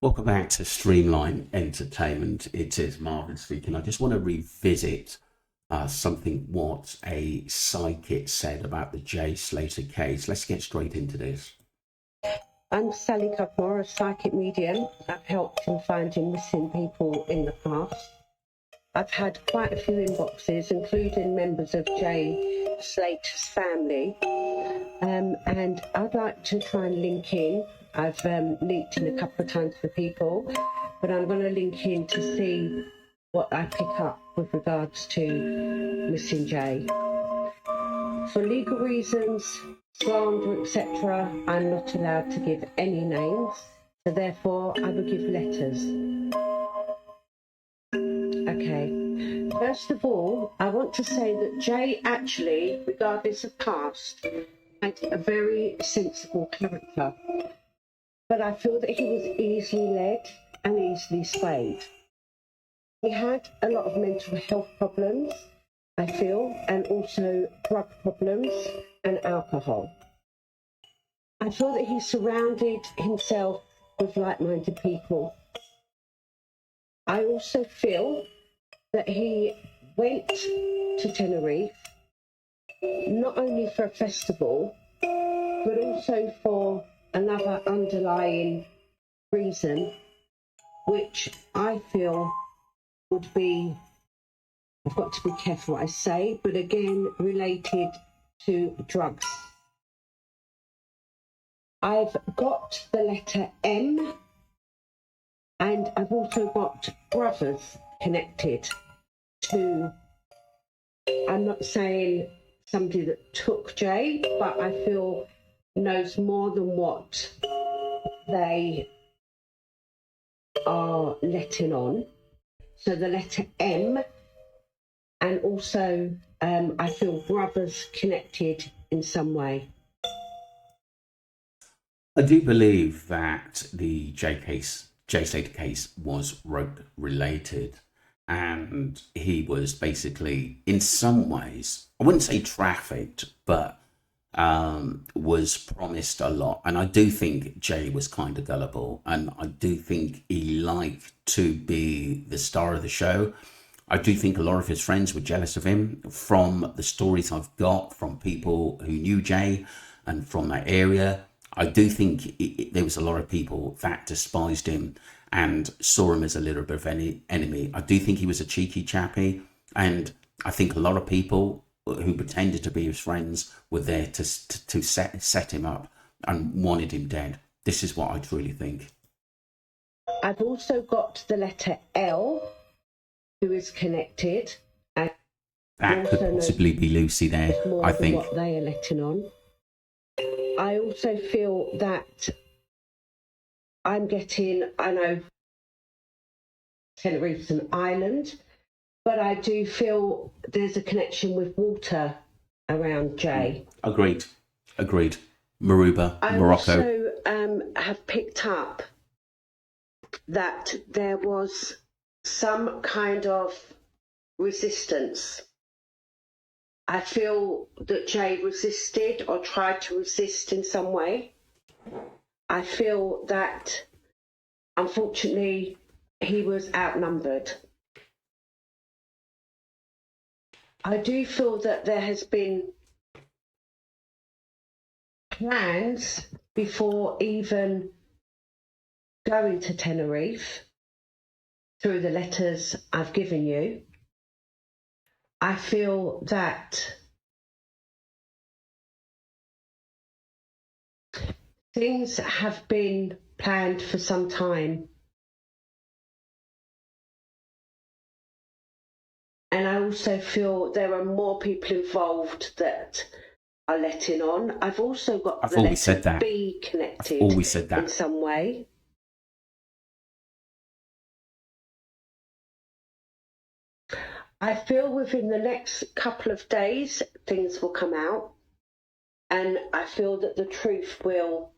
Welcome back to Streamline Entertainment. It is Marvin speaking. I just want to revisit something what a psychic said about the Jay Slater case. Let's get straight into this. I'm Sally Cudmore, a psychic medium. I've helped in finding missing people in the past. I've had quite a few inboxes, including members of Jay Slater's family. And I'd like to try and link in. I've linked in a couple of times for people, but I'm going to link in to see what I pick up with regards to missing Jay. For legal reasons, slander, etc., I'm not allowed to give any names, so therefore I will give letters. Okay. First of all, I want to say that Jay actually, regardless of past, had a very sensible character. But I feel that he was easily led and easily swayed. He had a lot of mental health problems, I feel, and also drug problems and alcohol. I feel that he surrounded himself with like-minded people. I also feel that he went to Tenerife not only for a festival, but also for another underlying reason, which I feel would be, I've got to be careful what I say, but again, related to drugs. I've got the letter M, and I've also got brothers connected to, I'm not saying somebody that took Jay, but I feel knows more than what they are letting on. So the letter M, and also I feel brothers connected in some way. I do believe that the Jay Slater case was rope related, and he was basically, in some ways, I wouldn't say trafficked, but was promised a lot. And I do think Jay was kind of gullible, and I do think he liked to be the star of the show. I do think a lot of his friends were jealous of him from the stories I've got from people who knew Jay and from that area. I do think there was a lot of people that despised him and saw him as a little bit of an enemy. I do think he was a cheeky chappy, and I think a lot of people who pretended to be his friends were there to set him up and wanted him dead. This is what I truly think. I've also got the letter L, who is connected. And that could possibly be Lucy there, I think. What they are letting on. I also feel that I'm getting, I know Tenerife's an island, but I do feel there's a connection with water around Jay. Agreed. Maruba, Morocco. I also have picked up that there was some kind of resistance. I feel that Jay resisted or tried to resist in some way. I feel that, unfortunately, he was outnumbered. I do feel that there has been plans before even going to Tenerife through the letters I've given you. I feel that things have been planned for some time. And I also feel there are more people involved that are letting on. I've also got the letter B connected in some way. I feel within the next couple of days, things will come out, and I feel that the truth will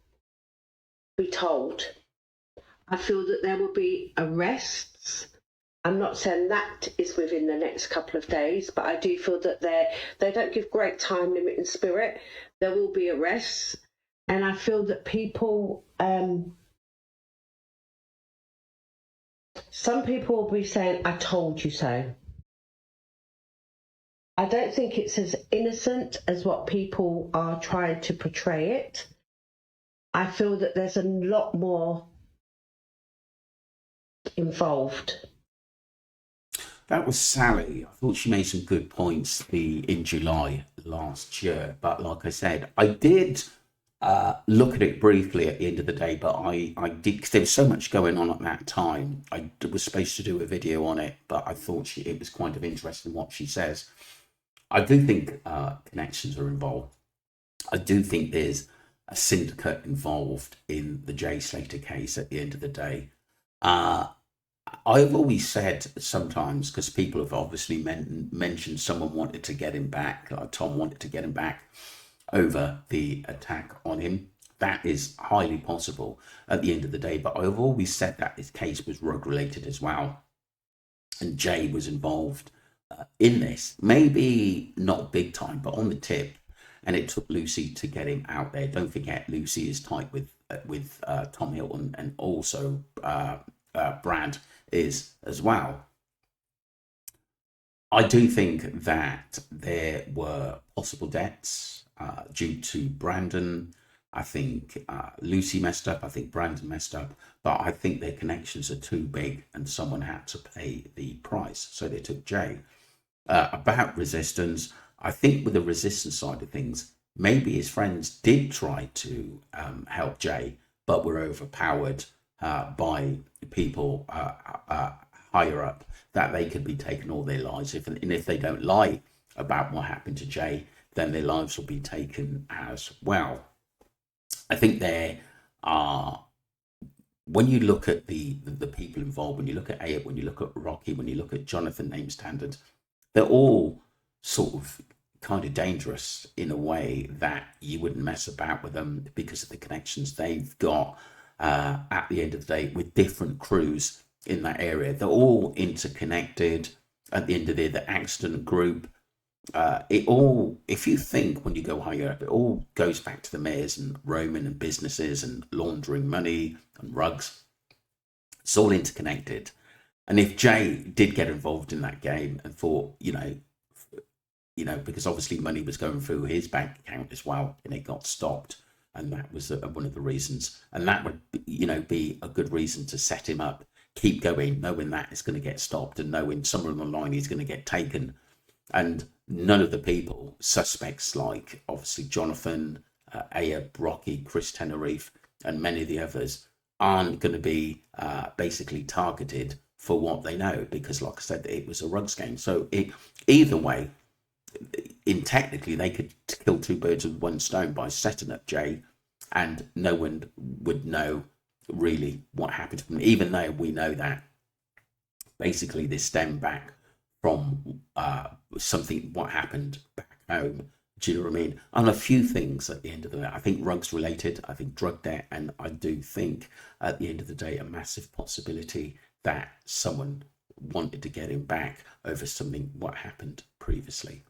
be told. I feel that there will be arrests. I'm not saying that is within the next couple of days, but I do feel that they don't give great time limit in spirit. There will be arrests, and I feel that people Some people will be saying, I told you so. I don't think it's as innocent as what people are trying to portray it. I feel that there's a lot more involved. That was Sally. I thought she made some good points in July last year. But like I said, I did look at it briefly at the end of the day, but I did, 'cause there was so much going on at that time. I was supposed to do a video on it, but I thought it was kind of interesting what she says. I do think connections are involved. I do think there's a syndicate involved in the Jay Slater case at the end of the day. I've always said sometimes, because people have obviously mentioned someone wanted to get him back, Tom wanted to get him back over the attack on him. That is highly possible at the end of the day. But I've always said that this case was drug related as well. And Jay was involved in this. Maybe not big time, but on the tip. And it took Lucy to get him out there. Don't forget, Lucy is tight with Tom Hilton, and also Brad is as well. I do think that there were possible debts due to Brandon. I think Lucy messed up. I think Brandon messed up. But I think their connections are too big and someone had to pay the price. So they took Jay. About resistance, I think with the resistance side of things, maybe his friends did try to help Jay, but were overpowered by people higher up, that they could be taken all their lives. And if they don't lie about what happened to Jay, then their lives will be taken as well. I think there are, when you look at the people involved, when you look at Ayab, when you look at Rocky, when you look at Jonathan Name Standard, they're all sort of kind of dangerous in a way that you wouldn't mess about with them because of the connections they've got at the end of the day with different crews in that area. They're all interconnected. At the end of the day, the accident group, it all, if you think when you go higher up, it all goes back to the mayors and Roman and businesses and laundering money and rugs. It's all interconnected. And if Jay did get involved in that game and thought, because obviously money was going through his bank account as well, and it got stopped, and that was one of the reasons, and that would, be a good reason to set him up, keep going, knowing that it's going to get stopped, and knowing somewhere on the line he's going to get taken, and none of the people, suspects like obviously Jonathan, Ayab, Rocky, Chris Tenerife, and many of the others aren't going to be basically targeted for what they know, because like I said, it was a rugs game. So either way, technically they could kill two birds with one stone by setting up Jay, and no one would know really what happened to them, even though we know that basically this stemmed back from something what happened back home. Do you know what I mean? On a few things at the end of the day, I think rugs related, I think drug debt, and I do think at the end of the day a massive possibility that someone wanted to get him back over something what happened previously.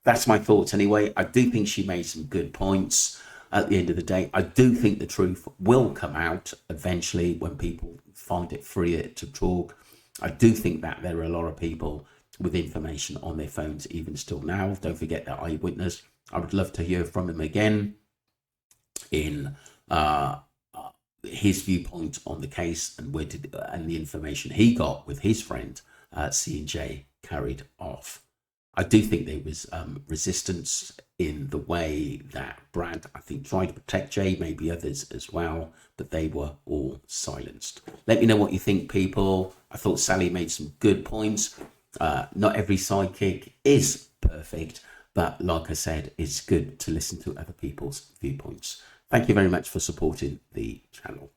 That's my thoughts anyway. I do think she made some good points at the end of the day. I do think the truth will come out eventually when people find it freer to talk. I do think that there are a lot of people with information on their phones even still now. Don't forget that eyewitness. I would love to hear from him again in his viewpoint on the case and and the information he got with his friend seeing Jay carried off. I do think there was resistance in the way that Brad, I think, tried to protect Jay, maybe others as well, but they were all silenced. Let me know what you think, people. I thought Sally made some good points. Not every sidekick is perfect, but like I said, it's good to listen to other people's viewpoints. Thank you very much for supporting the channel.